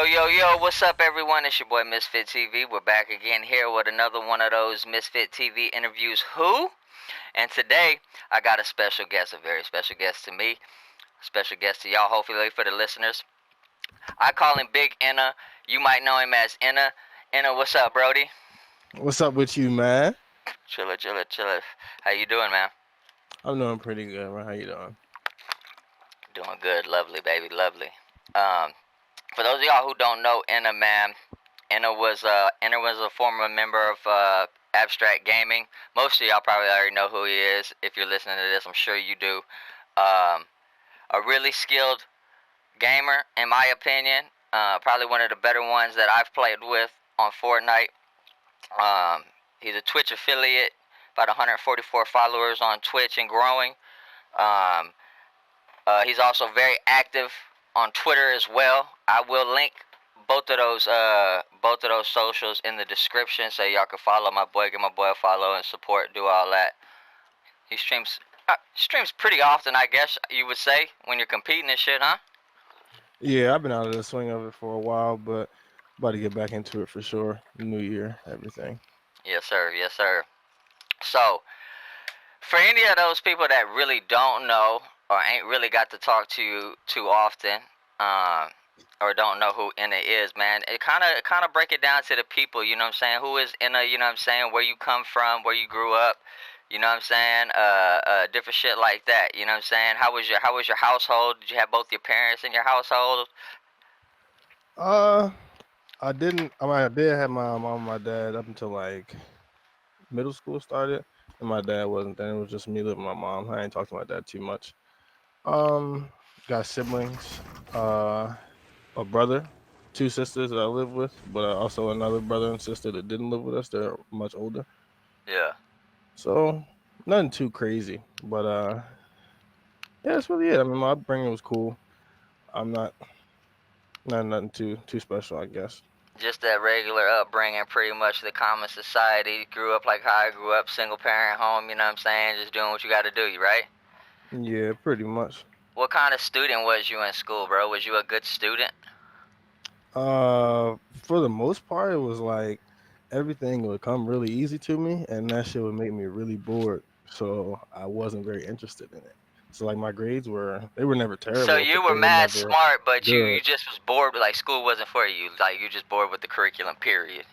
Yo, what's up, everyone? It's your boy MiSFiT TV. We're back again here with another one of those MiSFiT TV interviews. Who? And today, I got a special guest, a very special guest to me, a special guest to y'all, hopefully for the listeners. I call him Big Inna. You might know him as Inna. Inna, what's up, Brody? What's up with you, man? Chilla. How you doing, man? I'm doing pretty good, man. How you doing? Doing good. Lovely, baby, lovely. For those of y'all who don't know Inna, man, Inna was a former member of AbstrakT Gaming. Most of y'all probably already know who he is. If you're listening to this, I'm sure you do. A really skilled gamer, in my opinion. Probably one of the better ones that I've played with on Fortnite. He's a Twitch affiliate, about 144 followers on Twitch and growing. He's also very active on Twitter as well. I will link both of those socials in the description so y'all can follow my boy, give my boy a follow and support, do all that. He streams pretty often, I guess you would say, when you're competing and shit, huh? Yeah, I've been out of the swing of it for a while, but about to get back into it for sure. New year, everything. Yes, sir. So, for any of those people that really don't know or ain't really got to talk to you too often, or don't know who Inna is, man, it kind of break it down to the people, you know what I'm saying? Who is Inna, you know what I'm saying? Where you come from, where you grew up, you know what I'm saying? Different shit like that, you know what I'm saying? How was your household? Did you have both your parents in your household? I didn't. I did have my mom and my dad up until like middle school started, and my dad wasn't. Then it was just me living with my mom. I ain't talked to my dad too much. Um, got siblings. A brother, two sisters that I live with, but also another brother and sister that didn't live with us. They're much older. Yeah. So nothing too crazy, but yeah, that's really it. I mean, my upbringing was cool. I'm not nothing too special, I guess. Just that regular upbringing, pretty much the common society. Grew up like how I grew up, single parent home, you know what I'm saying? Just doing what you got to do, right? Yeah, pretty much. What kind of student was you in school, bro? Was you a good student? For the most part, it was like everything would come really easy to me, and that shit would make me really bored. So I wasn't very interested in it. So like my grades were never So terrible, you but were they were mad never smart, but you good. just was bored, like school wasn't for you. Like you just bored with the curriculum, period.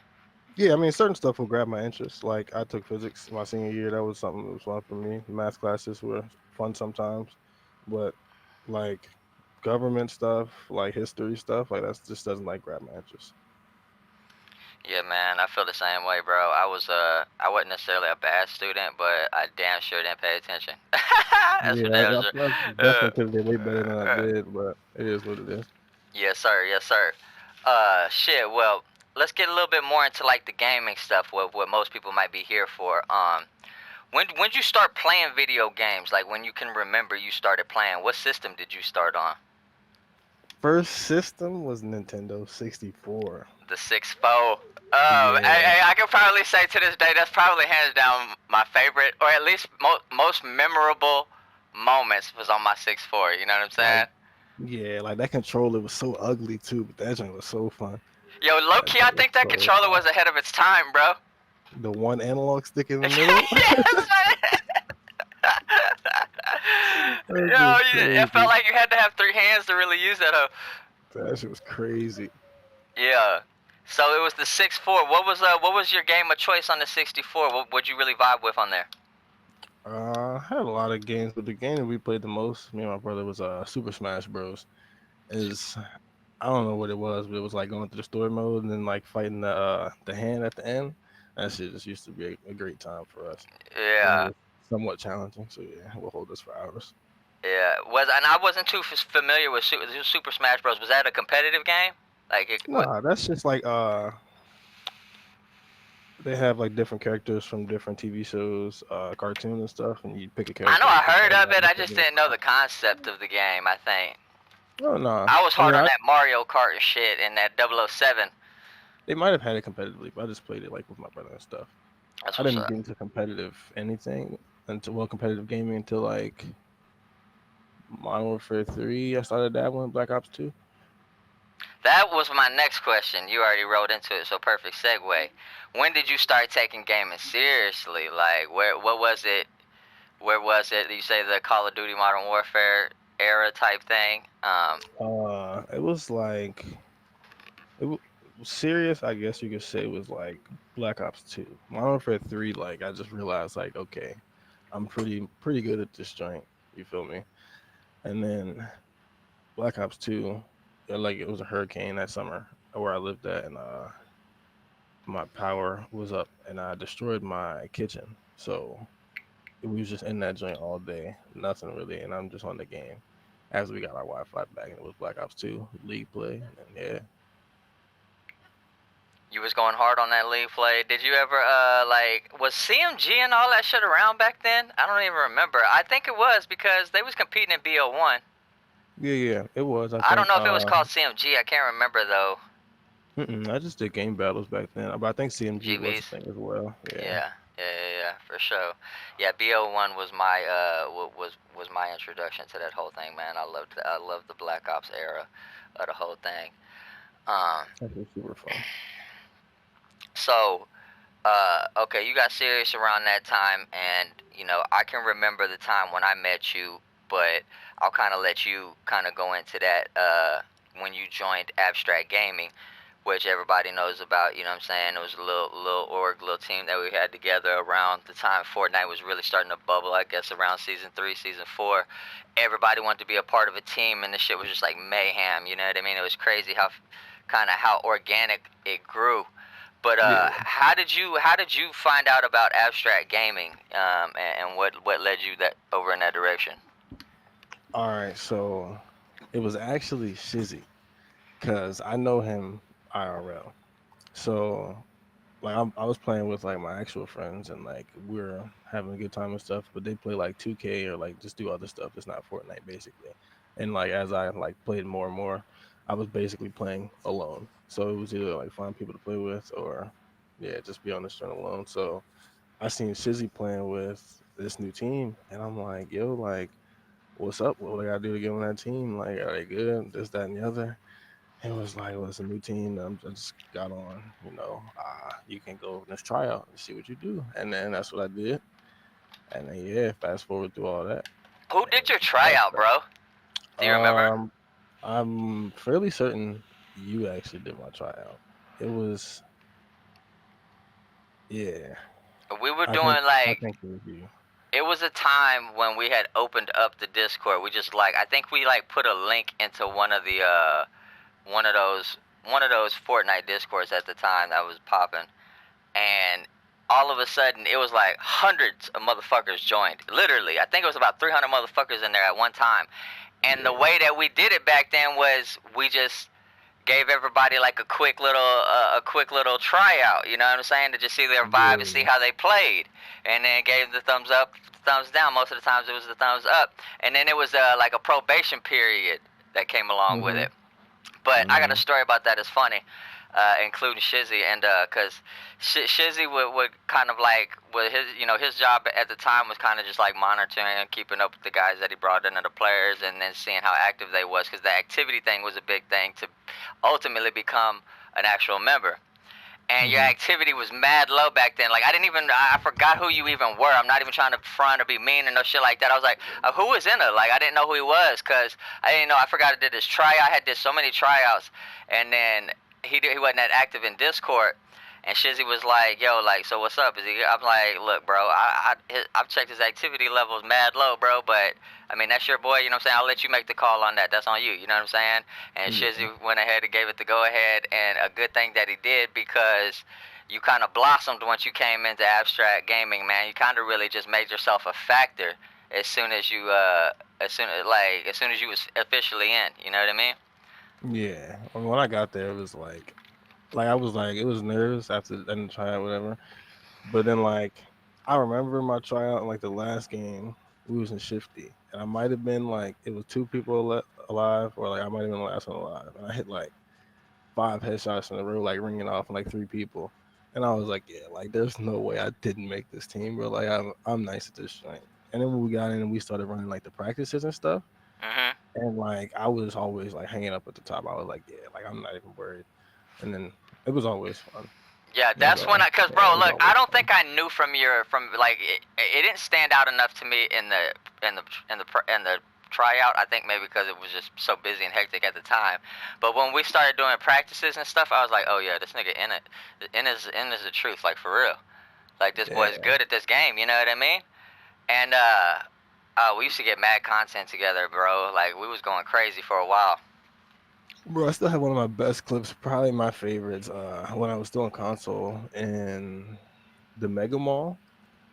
Yeah, I mean, certain stuff will grab my interest. Like I took physics my senior year. That was something that was fun for me. Math classes were fun sometimes, but like government stuff, like history stuff, like that just doesn't like grab my interest. Yeah, man, I feel the same way, bro. I wasn't necessarily a bad student, but I damn sure didn't pay attention. That's for Yeah, damn I sure. definitely could have did way better than I did, but it is what it is. Yes, sir. Yes, sir. Shit. Well, let's get a little bit more into like the gaming stuff. What most people might be here for. When you start playing video games? Like when you can remember you started playing. What system did you start on? First system was Nintendo 64. The 6-4. Yeah, I can probably say to this day that's probably hands down my favorite, or at least most memorable moments was on my 6-4. You know what I'm like saying? like that controller was so ugly too, but that joint was so fun. Yo, low That key, I joint was think that so controller fun. was ahead of its time, bro. The one analog stick in the middle. Yes, man. That's Yo, just it felt crazy. like you had to have three hands to really use that. That shit was crazy. Yeah. So it was the 6-4. What was your game of choice on the 64? What would you really vibe with on there? I had a lot of games, but the game that we played the most, me and my brother, was Super Smash Bros. Is I don't know what it was, but it was like going through the story mode and then like fighting the hand at the end. That shit just used to be a great time for us. And it Yeah. was somewhat challenging, so yeah, we'll hold us for hours. Yeah. And I wasn't too familiar with Super Smash Bros. Was that a competitive game? Like what? Nah, that's just like they have like different characters from different TV shows, cartoons and stuff, and you pick a I know character and I you can heard fight of out it. I different just games. didn't know the concept of the game. I think Oh no, I was I hard mean on that Mario Kart shit and that 007. they might have had it competitively, but I just played it like with my brother and stuff. That's I what's didn't up. get into competitive anything until competitive gaming until like Modern Warfare 3. I started dabbling in Black Ops 2. That was my next question. You already wrote into it, so perfect segue. When did you start taking gaming seriously? Like, what was it? Where was it? You say the Call of Duty Modern Warfare era type thing. It was like serious. I guess you could say it was like Black Ops 2. Modern Warfare 3. Like I just realized like okay, I'm pretty good at this joint. You feel me? And then Black Ops 2. Like it was a hurricane that summer where I lived at, and my power was up, and I destroyed my kitchen. So we was just in that joint all day, nothing really, and I'm just on the game. As we got our Wi-Fi back, and it was Black Ops 2 League play, and then yeah. You was going hard on that league play. Did you ever like was CMG and all that shit around back then? I don't even remember. I think it was because they was competing in BO1. Yeah, it was. I I don't think know if it was called CMG. I can't remember though. I just did game battles back then, but I think CMG was a GBs. thing as well. Yeah, Yeah, for sure. Yeah, BO1 was my was my introduction to that whole thing, man. I loved the Black Ops era of the whole thing. Um, that was super fun. so okay, you got serious around that time, and I can remember the time when I met you, but I'll kind of let you kind of go into that when you joined AbstrakT Gaming, which everybody knows about. You know what I'm saying? It was a little team that we had together around the time Fortnite was really starting to bubble. I guess around season 3, season 4, everybody wanted to be a part of a team, and the shit was just like mayhem. You know what I mean? It was crazy how organic it grew. But Yeah. how did you find out about AbstrakT Gaming, and what led you that over in that direction? All right, so it was actually Shizzy, cause I know him IRL. So like I was playing with like my actual friends, and like we're having a good time and stuff, but they play like 2K or like just do other stuff. It's not Fortnite basically. And like as I like played more and more, I was basically playing alone. So it was either like find people to play with or yeah, just be on the stream alone. So I seen Shizzy playing with this new team, and I'm like, yo, like, what's up? What do I gotta do to get on that team? Like, are they good? This, that, and the other. It was like, well, it's a new team. I just got on, you can go and just try out and see what you do. And then that's what I did. And then, yeah, fast forward through all that. Who And did it's your just that tryout, stuff. bro? Do you remember? I'm fairly certain you actually did my tryout. It was, yeah, We were I think, doing I like think it was you. it was a time when we had opened up the Discord. We just like I think we like put a link into one of those one of those Fortnite Discords at the time that was popping, and all of a sudden it was like hundreds of motherfuckers joined. Literally, I think it was about 300 motherfuckers in there at one time. And the Yeah. way that we did it back then was we just gave everybody like a quick little tryout. You know what I'm saying? To just see their vibe and see Yeah. how they played, and then gave the thumbs up, thumbs down. Most of the times it was the thumbs up, and then it was like a probation period that came along with Mm-hmm. it. But I got a Mm-hmm. story about that. It's funny, including Shizzy, and because Shizzy would kind of like with his job at the time was kind of just like monitoring and keeping up with the guys that he brought in and the players, and then seeing how active they was, because the activity thing was a big thing to ultimately become an actual member. And your Mm-hmm. activity was mad low back then. Like I forgot who you even were. I'm not even trying to front or be mean and no shit like that. I was like, who was in it? Like I didn't know who he was, cause I didn't know. I forgot I did this tryout. I had did so many tryouts, and then he wasn't that active in Discord. And Shizzy was like, "Yo, like, so what's up? Is he?" I'm like, "Look, bro, I've checked his activity levels mad low, bro. But I mean, that's your boy. You know what I'm saying? I'll let you make the call on that. That's on you. You know what I'm saying?" And Yeah. Shizzy went ahead and gave it the go ahead, and a good thing that he did, because you kind of blossomed once you came into AbstrakT Gaming, man. You kind of really just made yourself a factor as soon as you as soon as you was officially in. You know what I mean? Yeah. When I got there, it was like I was like, it was nervous after the tryout, whatever. But then I remember my tryout in like the last game, we was in Shifty, and I might have been like it was two people alive, or like I might have been the last one alive, and I hit like 5 headshots in a row, like ringing off on like 3 people, and I was like, yeah, like there's no way I didn't make this team, bro. Like I'm nice at this joint. And then when we got in and we started running like the practices and stuff, Mhm. And like I was always like hanging up at the top. I was like, yeah, like I'm not even worried. And then it was always fun. Yeah, But that's when cause yeah, bro, it was look, I always don't fun. think I knew from like it didn't stand out enough to me in the tryout. I think maybe because it was just so busy and hectic at the time. But when we started doing practices and stuff, I was like, oh yeah, this nigga in is the truth, like for real. Like this boy is Yeah. good at this game, you know what I mean? And we used to get mad content together, bro. Like we was going crazy for a while. Bro, I still have one of my best clips, probably my favorites, when I was still in console in the Mega Mall.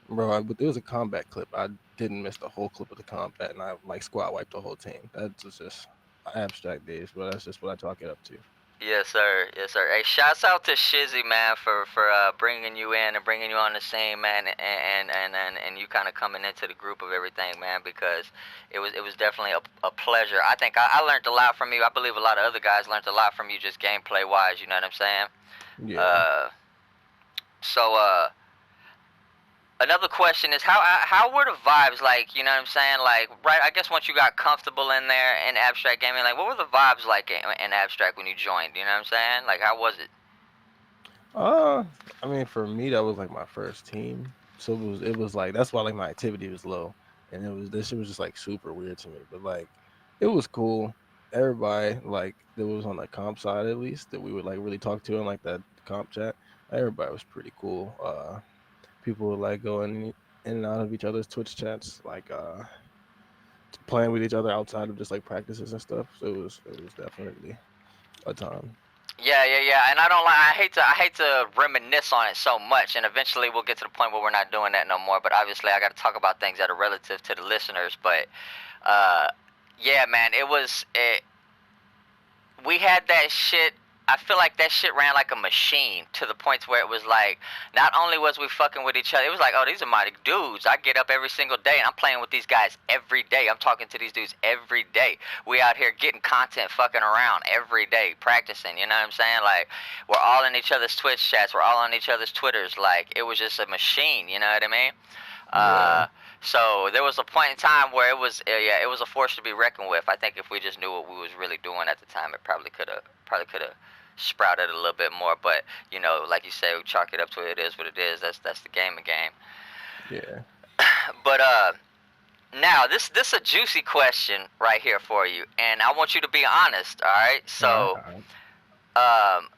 Bro, but there was a combat clip. I didn't miss the whole clip of the combat, and I like squad wiped the whole team. That's just abstract days, but that's just what I chalk it up to. Yes, sir. Yes, sir. Hey, shouts out to Shizzy, man, for bringing you in and bringing you on the scene, man, and you kind of coming into the group of everything, man, because it was definitely a pleasure. I think I learned a lot from you. I believe a lot of other guys learned a lot from you, just gameplay wise. You know what I'm saying? Yeah. Uh, so another question is how were the vibes like? You know what I'm saying? Like, right? I guess once you got comfortable in there in abstract gaming, like, what were the vibes like in abstract when you joined? You know what I'm saying? Like, how was it? Uh, I mean, for me, that was like my first team, so it was like that's why like my activity was low, and it was this shit was just like super weird to me, but like it was cool. Everybody like that was on the comp side at least that we would like really talk to in like that comp chat. Everybody was pretty cool. People would like go in and out of each other's Twitch chats, like playing with each other outside of just like practices and stuff. So it was definitely a time. Yeah, yeah, yeah. And I don't like. I hate to reminisce on it so much. And eventually, we'll get to the point where we're not doing that no more. But obviously, I got to talk about things that are relative to the listeners. But uh, yeah, man, we had that shit. I feel like that shit ran like a machine to the point where it was like, not only was we fucking with each other, it was like, oh, these are my dudes. I get up every single day and I'm playing with these guys every day. I'm talking to these dudes every day. We out here getting content, fucking around every day, practicing. You know what I'm saying? Like, we're all in each other's Twitch chats. We're all on each other's Twitters. Like, it was just a machine. You know what I mean? Yeah, Uh, so there was a point in time where it was a force to be reckoned with. I think if we just knew what we was really doing at the time, it probably could have sprouted a little bit more. But like you say, we chalk it up to it is what it is. That's the game of game. yeah. But now this a juicy question right here for you, and I want you to be honest. All right. All right, So all right. um,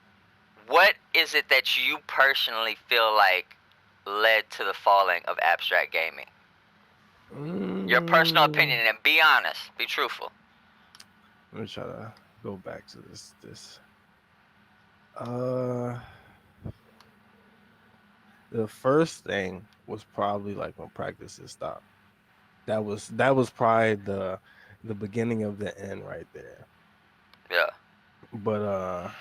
what is it that you personally feel like led to the falling of abstract gaming? Your personal Mm, opinion, and be honest, be truthful. let me try to go back to this. Uh, the first thing was probably like when practices stopped. That was probably the beginning of the end right there. Yeah. But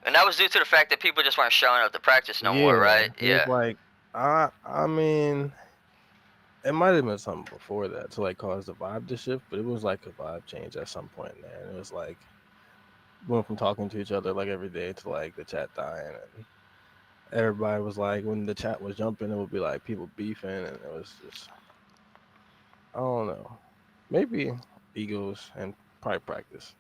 And that was due to the fact that people just weren't showing up to practice no more, yeah, right? it was Yeah. like I mean it might have been something before that to like cause the vibe to shift, but it was like a vibe change at some point in there. And it was like went from talking to each other like every day to like the chat dying, and everybody was like when the chat was jumping, it would be like people beefing, and it was just I don't know, maybe egos and probably practice.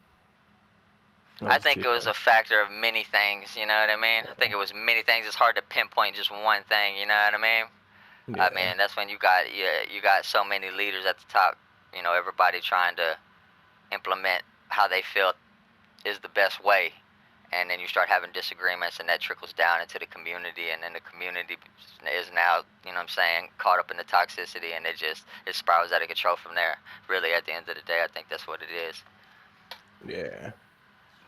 I Those think two it was a things. factor of many things, you know what I mean? I think it was many things. It's hard to pinpoint just one thing, you know what I mean? I Yeah, mean, that's when you got so many leaders at the top, everybody trying to implement how they feel is the best way. And then you start having disagreements, and that trickles down into the community, and then the community is now, what I'm saying, caught up in the toxicity, and it spirals out of control from there. Really, at the end of the day, I think that's what it is. yeah,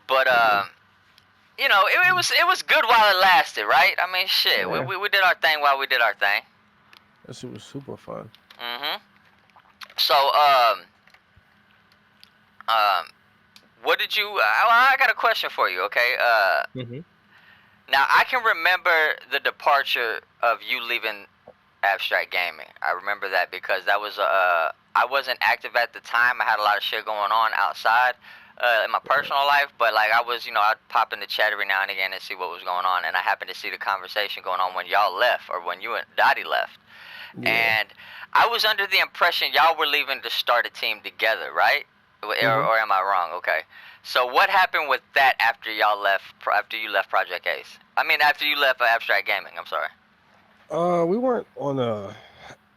But yeah. it was good while it lasted, right? I mean, shit, we, Yeah, we, we did our thing while we did our thing. that shit was super fun. Mhm. So um, what did you? I got a question for you. Okay. Hmm. Now I can remember the departure of you leaving abstract gaming. I remember that because that was I wasn't active at the time. I had a lot of shit going on outside in my Right. personal life, but like I was, I'd pop in the chat every now and again and see what was going on, and I happened to see the conversation going on when y'all left or when you and Dottie left, Yeah. and I was under the impression y'all were leaving to start a team together, right? Hmm. or am I wrong? Okay. So what happened with that after y'all left? After you left Project Ace? I mean, after you left Abstract Gaming. I'm sorry. We weren't on a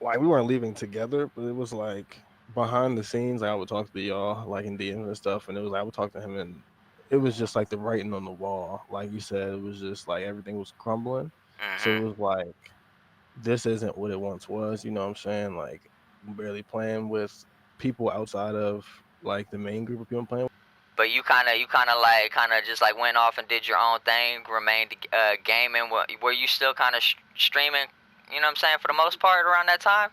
like we weren't leaving together, but it was like behind the scenes. Like, I would talk to y'all like in DMs and stuff, and it was like, I would talk to him, and it was just like the writing on the wall. Like you said, it was just like everything was crumbling. So it Mhm. was like this isn't what it once was. You know what I'm saying? Like barely playing with people outside of like the main group of people I'm playing with. But kind of just like went off and did your own thing, remained gaming. Were you still kind of streaming? You know what I'm saying, for the most part around that time.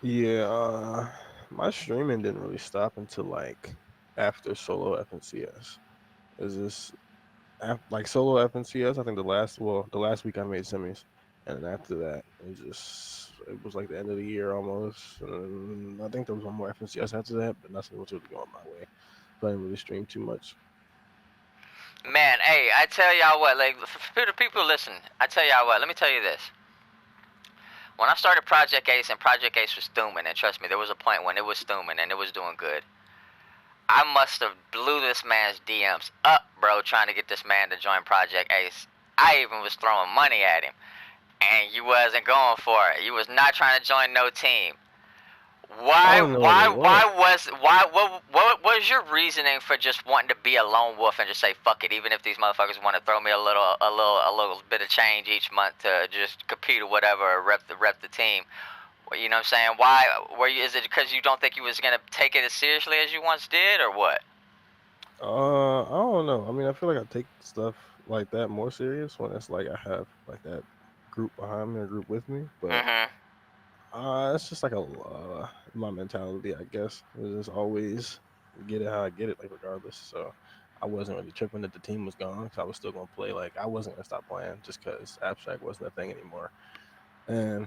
Yeah, my streaming didn't really stop until like after solo FNCS. Is this like solo FNCS? I think the last week I made semis, and then after that it was like the end of the year almost. And I think there was one more FNCS after that, but nothing was really going my way. So I didn't really stream too much. Man, hey, I tell y'all what, like for the people listening, I tell y'all what. Let me tell you this. When I started Project Ace and Project Ace was booming, and trust me, there was a point when it was booming and it was doing good. I must have blew this man's DMs up, bro, trying to get this man to join Project Ace. I even was throwing money at him, and you wasn't going for it. You was not trying to join no team. I Why? don't know what Why? it was. Why was? Why? What was your reasoning for just wanting to be a lone wolf and just say fuck it, even if these motherfuckers want to throw me a little bit of change each month to just compete or whatever, or rep the team? Well, you know what I'm saying? Why were you? Is it because you don't think you was gonna take it as seriously as you once did, or what? I don't know. I mean, I feel like I take stuff like that more serious when it's like I have like that group behind me or group with me, but Mhm. it's just like my mentality, I guess. Is just always get it how I get it, like regardless. So I wasn't really tripping that the team was gone because I was still gonna play. Like I wasn't gonna stop playing just because abstract wasn't a thing anymore, and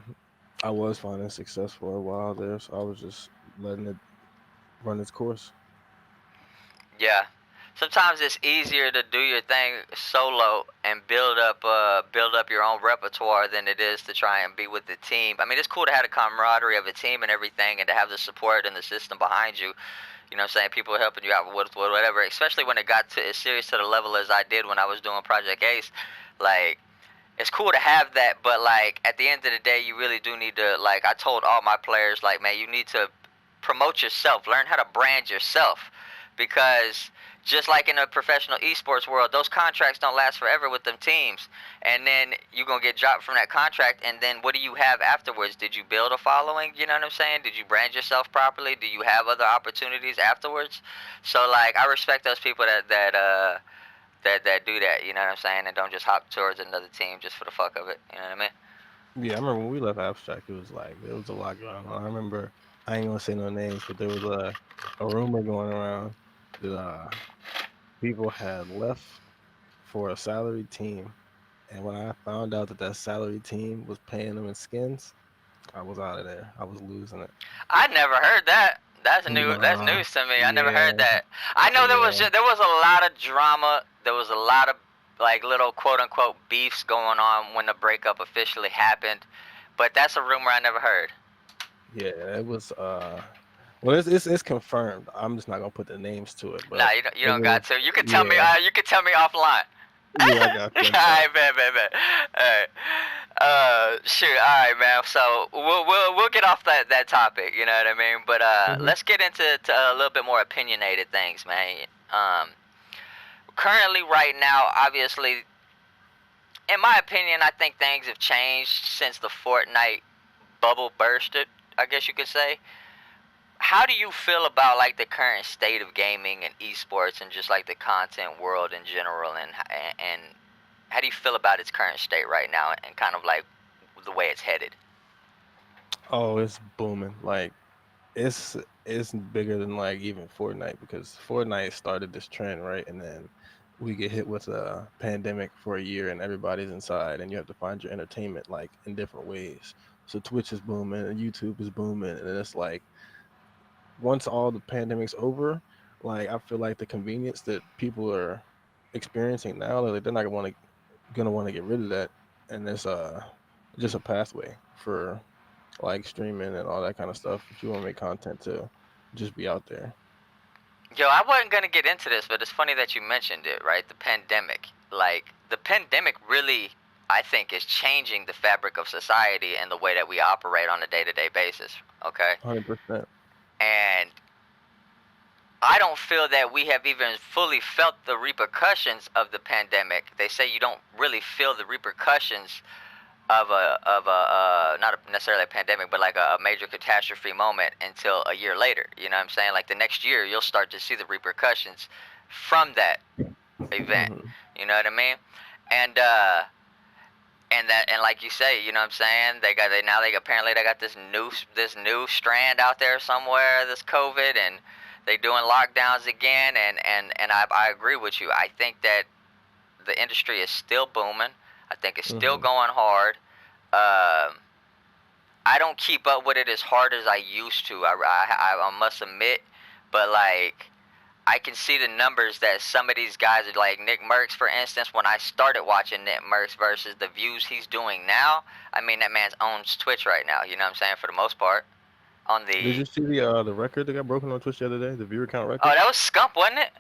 I was finding success for a while there. So I was just letting it run its course. Yeah. Sometimes it's easier to do your thing solo and build up your own repertoire than it is to try and be with the team. I mean, it's cool to have the camaraderie of a team and everything, and to have the support and the system behind you. You know what I'm saying? People helping you out with whatever, especially when it got to as serious to the level as I did when I was doing Project Ace. Like, it's cool to have that, but like at the end of the day, you really do need to, like, I told all my players, like, man, you need to promote yourself, learn how to brand yourself, because just like in the professional esports world, those contracts don't last forever with them teams, and then you're gonna get dropped from that contract, and then what do you have afterwards? Did you build a following? You know what I'm saying? Did you brand yourself properly? Do you have other opportunities afterwards? So like, I respect those people that do that, you know what I'm saying, and don't just hop towards another team just for the fuck of it. You know what I mean? Yeah, I remember when we left abstract, it was like there was a lot going on. I remember I ain't gonna say no names, but there was a rumor going around that people had left for a salary team. And when I found out that that salary team was paying them in skins, I was out of there. I was losing it. I never heard that. That's new. That's Nah, news to me. I never yeah, heard that. I know yeah, there was a lot of drama. There was a lot of like little quote unquote beefs going on when the breakup officially happened, but that's a rumor I never heard. yeah. It was well, it's confirmed. I'm just not gonna put the names to it, Nah, but you it don't was got to. You can tell me. yeah, You can tell me offline. yeah. I got you. Alright, bet. Alright. Shoot. Alright, man. So we'll get off that topic. You know what I mean? But Hmm. let's get into a little bit more opinionated things, man. Um, currently, right now, obviously, in my opinion, I think things have changed since the Fortnite bubble bursted. I guess you could say. How do you feel about like the current state of gaming and esports and just like the content world in general, and how do you feel about its current state right now and kind of like the way it's headed? Oh, it's booming. Like it's it's bigger than like even Fortnite because Fortnite started this trend, right? And then we get hit with a pandemic for a year and everybody's inside and you have to find your entertainment like in different ways. So Twitch is booming and YouTube is booming and then it's like once all the pandemic's over, like I feel like the convenience that people are experiencing now, like they're not gonna want to get rid of that. And it's just a pathway for like streaming and all that kind of stuff. If you want to make content to just be out there. Yo, I wasn't gonna get into this, but it's funny that you mentioned it, right? The pandemic. Like, the pandemic really, I think, is changing the fabric of society and the way that we operate on a day to day basis, okay? 100%. And I don't feel that we have even fully felt the repercussions of the pandemic. They say you don't really feel the repercussions of a not necessarily a pandemic, but like a major catastrophe moment until a year later. You know what I'm saying? Like the next year, you'll start to see the repercussions from that event. Hmm. You know what I mean? And and like you say, you know what I'm saying? They apparently they got this new strand out there somewhere, this COVID, and they doing lockdowns again. And I agree with you. I think that the industry is still booming. I think it's still Hmm. going hard. Um, I don't keep up with it as hard as I used to. I must admit, but like I can see the numbers that some of these guys are like Nick Merckx, for instance. When I started watching Nick Merckx versus the views he's doing now, I mean that man owns Twitch right now. You know what I'm saying? For the most part, on Did the you see the record that got broken on Twitch the other day? The viewer count oh, record? that was Scump, wasn't it?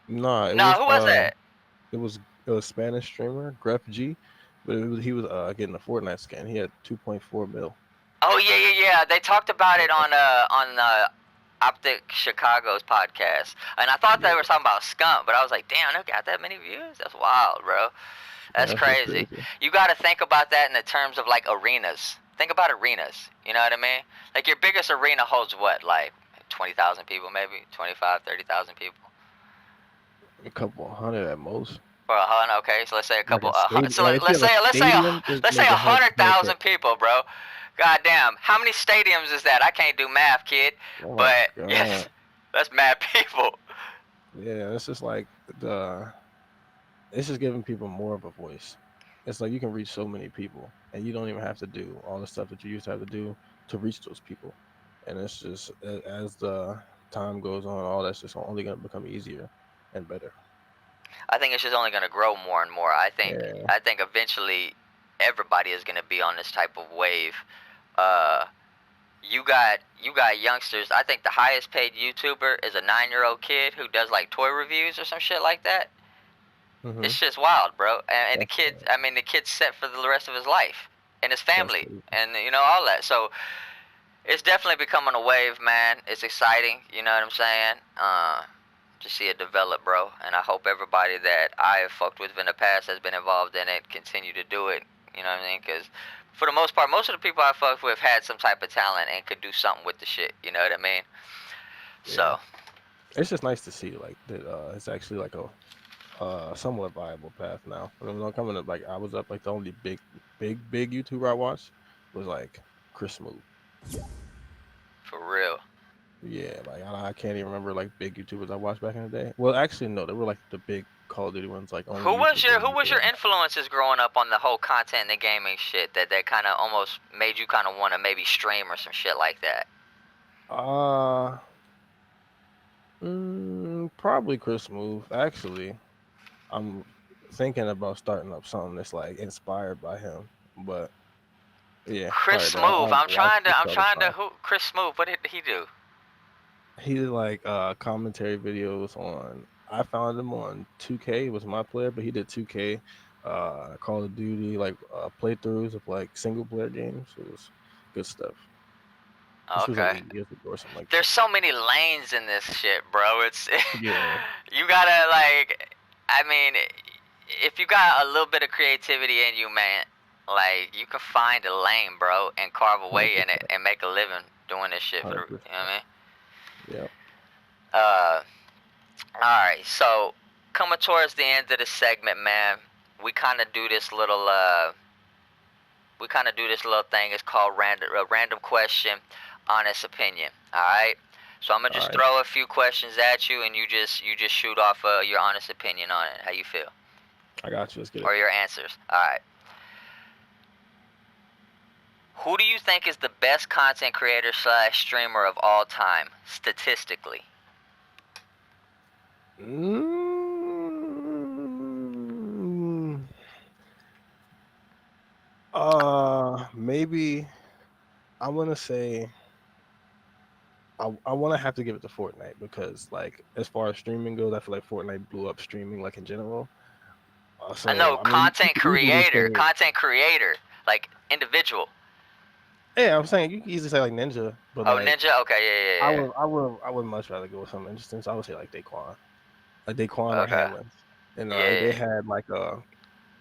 Nah, No, who was that? it was a Spanish streamer, Gref G, but he was getting a Fortnite skin. He had 2.4 mil. Oh yeah, yeah, yeah. They talked about it on Optic Chicago's podcast, and I thought they Yeah, were talking about Skunk, but I was like, damn, they got that many views? That's wild, bro. yeah, That's that's just crazy. crazy. You got to think about that in the terms of like arenas. Think about arenas. You know what I mean? Like your biggest arena holds what, like 20,000 people, maybe 25, 30,000 people. A couple hundred at most. For a hundred, okay. So let's say a Like couple. a stadium. So Like if you let's have a say stadium, it's let's say like a a hundred, hundred 100K. thousand people, bro. God damn, how many stadiums is that? I can't do math, kid. Oh my But yes, god. that's mad people. Yeah, it's just like the it's just giving people more of a voice. It's like you can reach so many people, and you don't even have to do all the stuff that you used to have to do to reach those people. And it's just as the time goes on, all that's just only going to become easier and better. I think it's just only gonna grow more and more. Yeah. I think eventually everybody is gonna be on this type of wave. Uh, you got youngsters. I think the highest paid YouTuber is a 9-year-old kid who does like toy reviews or some shit like that. Hmm. It's just wild, bro. And the That's kid, I mean, the kid's set for the rest of his life and his that's family, crazy. and you know all that. So it's definitely becoming a wave, man. It's exciting. You know what I'm saying? To see it develop, bro. And I hope everybody that I have fucked with in the past has been involved in it, continue to do it. You know what I mean? Because for the most part, most of the people I fucked with had some type of talent and could do something with the shit. You know what I mean? Yeah. So It's just nice to see like that. It's actually like a somewhat viable path now. I mean, I'm coming up like I was up like the only big YouTuber I watched was like Chris Smooth. for real. Yeah, like I can't even remember like big YouTubers I watched back in the day. Well, actually, no, they were like the big Call of Duty ones, like only YouTubers Who would was do your them. influences growing up on the whole content and the gaming shit that kind of almost made you kind of want to maybe stream or some shit like that? Uh, Probably Chris Smooth. Actually, I'm thinking about starting up something that's like inspired by him. But yeah, Chris probably that. I Smooth. haven't watched his I'm stuff. It's trying to fine. who Chris Smooth. What did he do? He did like commentary videos on. I found him on 2K was my player, but he did 2K, Call of Duty, like playthroughs of like single player games. It was good stuff. This was like Okay. 8 years ago or something like There's that. so many lanes in this shit, bro. It's Yeah, you gotta like. I mean, if you got a little bit of creativity in you, man, like you can find a lane, bro, and carve hundred away in it percent, and make a living doing this shit for the. 100%. You know what I mean? Yeah. Uh, all right. So coming towards the end of the segment, man, we kind of do this little thing. It's called random question, honest opinion. All right. So I'm gonna All just right, throw a few questions at you, and you just shoot off your honest opinion on it. How you feel, I got you. Let's get it. or your answers. All right. Who do you think is the best content creator slash streamer of all time, statistically? Mm, maybe I want to say I want to have to give it to Fortnite because, like, as far as streaming goes, I feel like Fortnite blew up streaming, like in general. I know So I mean, you could easily say, content creator, like individual. yeah, I'm saying you could easily say like Ninja, but Oh, like Ninja. Okay, yeah. I would much rather go with something interesting. So I would say like Daquan or Okay, Hamlin, and they yeah. had like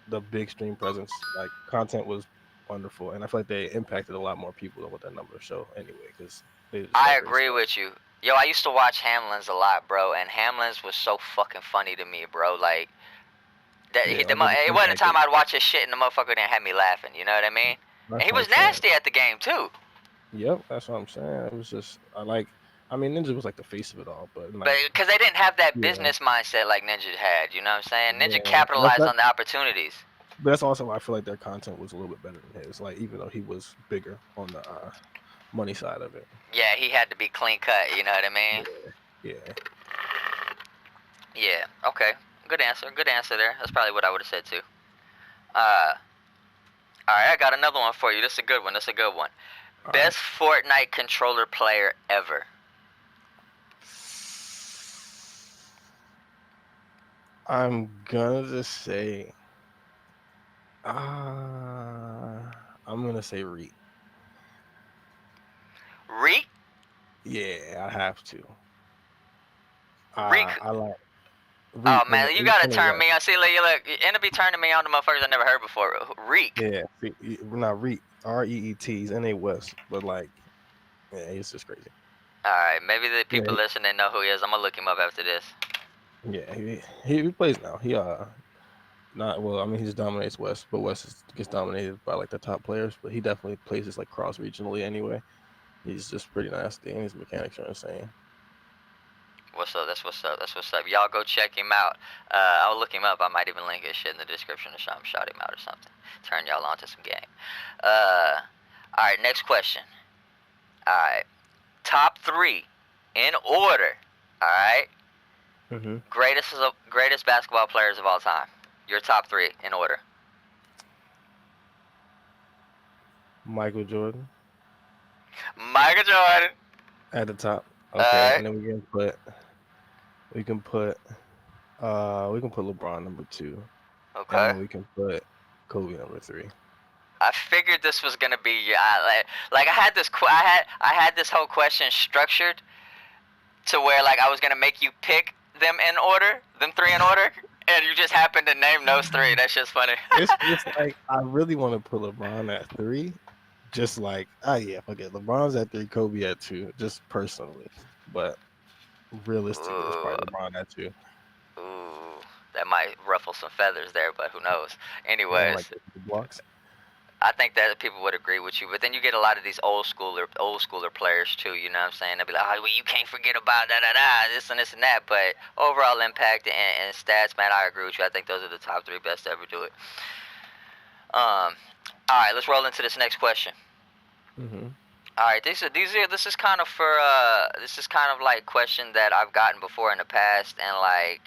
the big stream presence. Like content was wonderful, and I feel like they impacted a lot more people than what that number show anyway, because they just I had great agree stuff. with you. Yo, I used to watch Hamlin's a lot, bro, and Hamlin's was so fucking funny to me, bro. Like Yeah, like they just it wasn't a time impacted. I'd watch his shit and the motherfucker didn't have me laughing. You know what I mean? And That's he what I'm was saying. nasty at the game too. Yep, that's what I'm saying. It was just I like. I mean, Ninja was like the face of it all, but But like, because they didn't have that yeah, business mindset like Ninja had, you know what I'm saying? Ninja yeah. capitalized on the opportunities. But that's also why I feel like their content was a little bit better than his. Like, even though he was bigger on the money side of it. Yeah, he had to be clean cut, you know what I mean? Yeah, yeah. Yeah, okay. Good answer. Good answer there. That's probably what I would have said too. Uh, alright, I got another one for you. This is a good one. This is a good one. All right. Best Fortnite controller player ever. I'm gonna just say, I'm gonna say Reek. Reek? Yeah, I have to. Reek? I like Oh Reek man, you Reek gotta in the turn West. me on. See, look, you end up be turning me on to motherfuckers I never heard before. Reek. Yeah, we're not Reek. REETs in a West, but like, yeah, it's just crazy. Alright, maybe the Yeah, people listening know who he is. I'm gonna look him up after this. yeah, he plays now. He not well. I mean, he just dominates West, but gets dominated by like the top players. But he definitely plays this like cross regionally anyway. He's just pretty nasty, and his mechanics are insane. What's up? That's what's up. That's what's up. Y'all go check him out. I'll look him up. I might even link his shit in the description or something. Shout him out or something. Turn y'all on to some game. Alright, next question. Alright. Top three in order. Alright. Mm-hmm. Greatest basketball players of all time. Your top three in order. Michael Jordan Michael Jordan. at the top. Okay, Alright. and then we can put we can put LeBron number 2, and Okay. then we can put Kobe number 3. I figured this was gonna be like I had this I had this whole question structured to where like I was gonna make you pick them in order, them three in order, and you just happened to name those three. That's just funny. It's like I really want to put LeBron at 3, just like yeah, forget LeBron's at 3, Kobe at 2, just personally, but realistically, it's Ooh, probably LeBron at 2. ooh, that might ruffle some feathers there, but who knows? You don't like Anyways, the blocks? I think that people would agree with you, but then you get a lot of these old schooler players too. You know what I'm saying? They'll be like, oh, well, you can't forget about this and this and that. But overall impact and stats, man, I agree with you. I think those are the top three best to ever do it. All right, let's roll into this next question. Mm-hmm. All right, this is kind of for this is kind of like question that I've gotten before in the past, and like,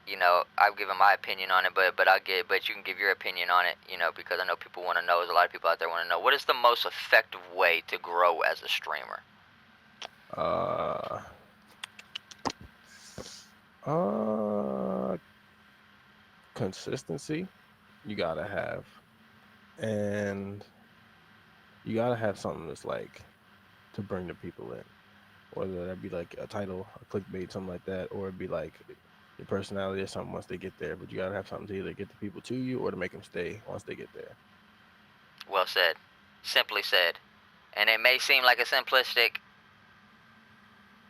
you know, I've given my opinion on it, but you can give your opinion on it, you know, because I know people want to know. There's a lot of people out there want to know what is the most effective way to grow as a streamer. Uh, uh, Consistency you gotta have, and you gotta have something that's like to bring the people in, whether that be like a title, a clickbait, something like that, or it'd be like your personality or something once they get there. But you gotta have something to either get the people to you or to make them stay once they get there. Well said, simply said, and it may seem like a simplistic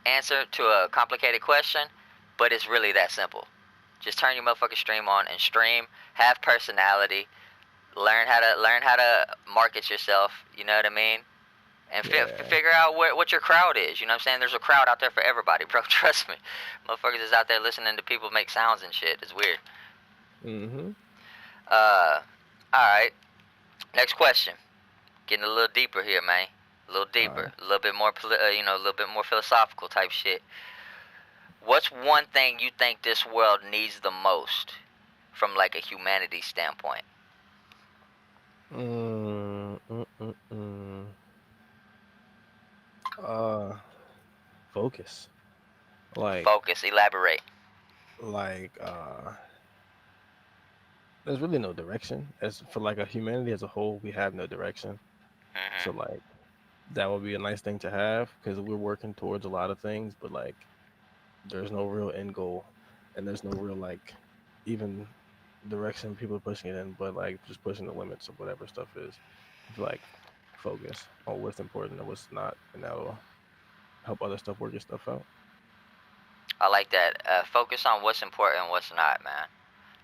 answer to a complicated question, but it's really that simple. Just turn your motherfucking stream on and stream. Have personality. Learn how to market yourself. You know what I mean? And Yeah. figure out what your crowd is. You know what I'm saying? There's a crowd out there for everybody, bro. Trust me. Motherfuckers is out there listening to people make sounds and shit. It's weird. Mm-hmm. Uh, all right. Next question. Getting a little deeper here, man. A little All right. deeper. A little bit more, a little bit more philosophical type shit. What's one thing you think this world needs the most, from like a humanity standpoint? Mm, mm, mm, mm. Uh, Focus. Like, Focus. Elaborate. like, there's really no direction. As for like a humanity as a whole, we have no direction. So Mhm. like that would be a nice thing to have because we're working towards a lot of things, but like there's no real end goal, and there's no real like even direction people are pushing it in, but like just pushing the limits of whatever stuff is. I feel like focus on what's important and what's not, and that'll help other stuff work your stuff out. I like that. Focus on what's important and what's not, man.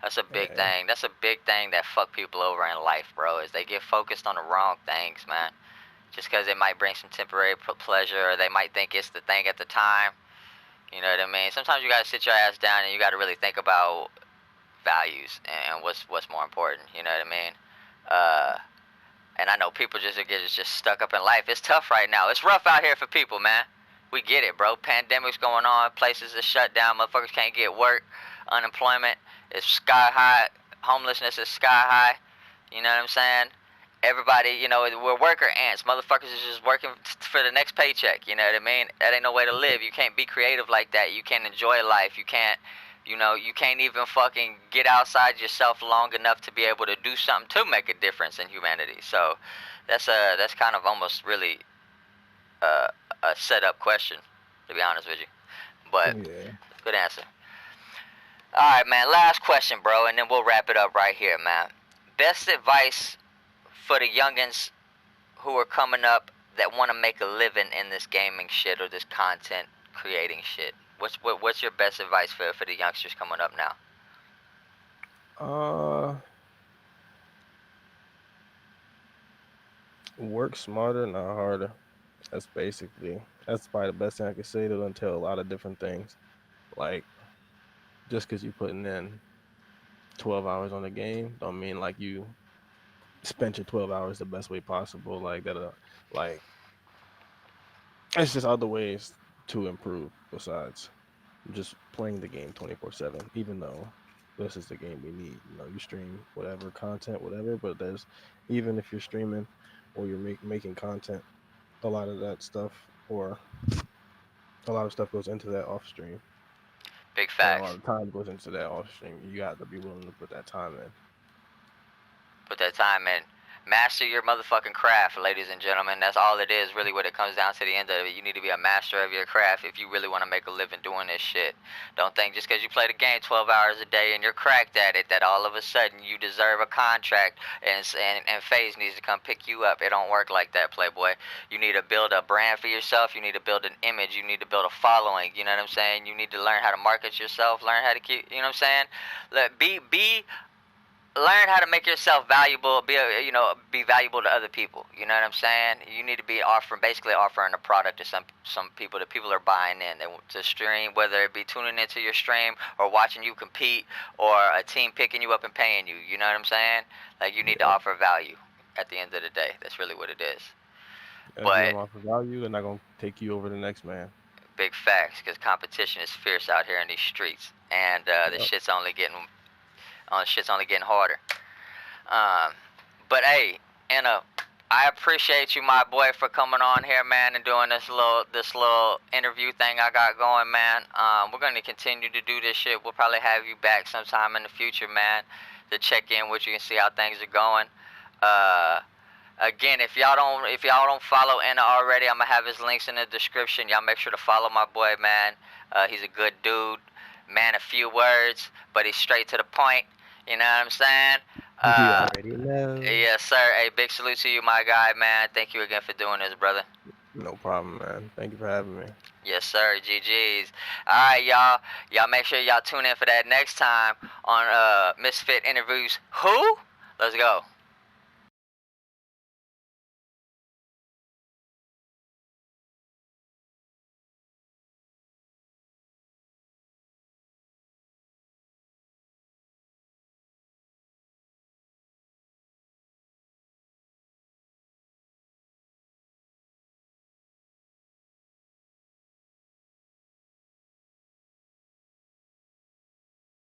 That's a big Yeah, thing. That's a big thing that fuck people over in life, bro. Is they get focused on the wrong things, man. Just because it might bring some temporary pleasure, or they might think it's the thing at the time. You know what I mean? Sometimes you gotta sit your ass down and you gotta really think about values and what's more important. You know what I mean? Uh, and I know people just get just stuck up in life. It's tough right now. It's rough out here for people, man. We get it, bro. Pandemics going on. Places are shut down. Motherfuckers can't get work. Unemployment is sky high. Homelessness is sky high. You know what I'm saying? Everybody, you know, we're worker ants. Motherfuckers is just working for the next paycheck. You know what I mean? That ain't no way to live. You can't be creative like that. You can't enjoy life. You can't, you know, you can't even fucking get outside yourself long enough to be able to do something to make a difference in humanity. So that's kind of almost really uh, a set up question, to be honest with you. But yeah. good answer. All right, man. Last question, bro, and then we'll wrap it up right here, man. Best advice for the youngins who are coming up that want to make a living in this gaming shit or this content creating shit. What's your best advice for the youngsters coming up now? Uh, work smarter, not harder. That's probably the best thing I could say. It'll entail a lot of different things. Like just because you're putting in 12 hours on the game, don't mean like you spent your 12 hours the best way possible. Like that, like it's just other ways to improve besides just playing the game 24/7. Even though this is the game we need, you stream whatever content, whatever. But there's even if you're streaming or you're making content, a lot of that stuff or a lot of stuff goes into that off stream, Big and a lot facts. of time goes into that off stream. You got to be willing to put that time in. Put that time in. Master your motherfucking craft, ladies and gentlemen. That's all it is, really, what it comes down to the end of it. You need to be a master of your craft if you really want to make a living doing this shit. Don't think just because you play the game 12 hours a day and you're cracked at it that all of a sudden you deserve a contract and FaZe needs to come pick you up. It don't work like that, Playboy. You need to build a brand for yourself. You need to build an image. You need to build a following. You know what I'm saying? You need to learn how to market yourself. Learn how to keep. You know what I'm saying? Learn how to make yourself valuable, be valuable to other people. You know what I'm saying? You need to be basically offering a product to some people that people are buying in to stream, whether it be tuning into your stream or watching you compete or a team picking you up and paying you. You know what I'm saying? Like, you need to Yeah, offer value at the end of the day. That's really what it is. if you But don't offer value, they're not gonna take you over the next man. big facts, because competition is fierce out here in these streets, and the Yep. shit's only getting harder. Um, but hey, Anna, I appreciate you, my boy, for coming on here, man, and doing this little interview thing I got going, man. We're gonna continue to do this shit. We'll probably have you back sometime in the future, man, to check in with you and see how things are going. Uh, Again, if y'all don't follow Anna already, I'm gonna have his links in the description. Y'all make sure to follow my boy, man. He's a good dude, man. A few words, but he's straight to the point. You know what I'm saying? You Uh, already know. yes, sir. Hey, big salute to you, my guy, man. Thank you again for doing this, brother. No problem, man. Thank you for having me. Yes, sir. GG's. All right, y'all. Y'all make sure y'all tune in for that next time on Misfit Interviews. Who? Let's go.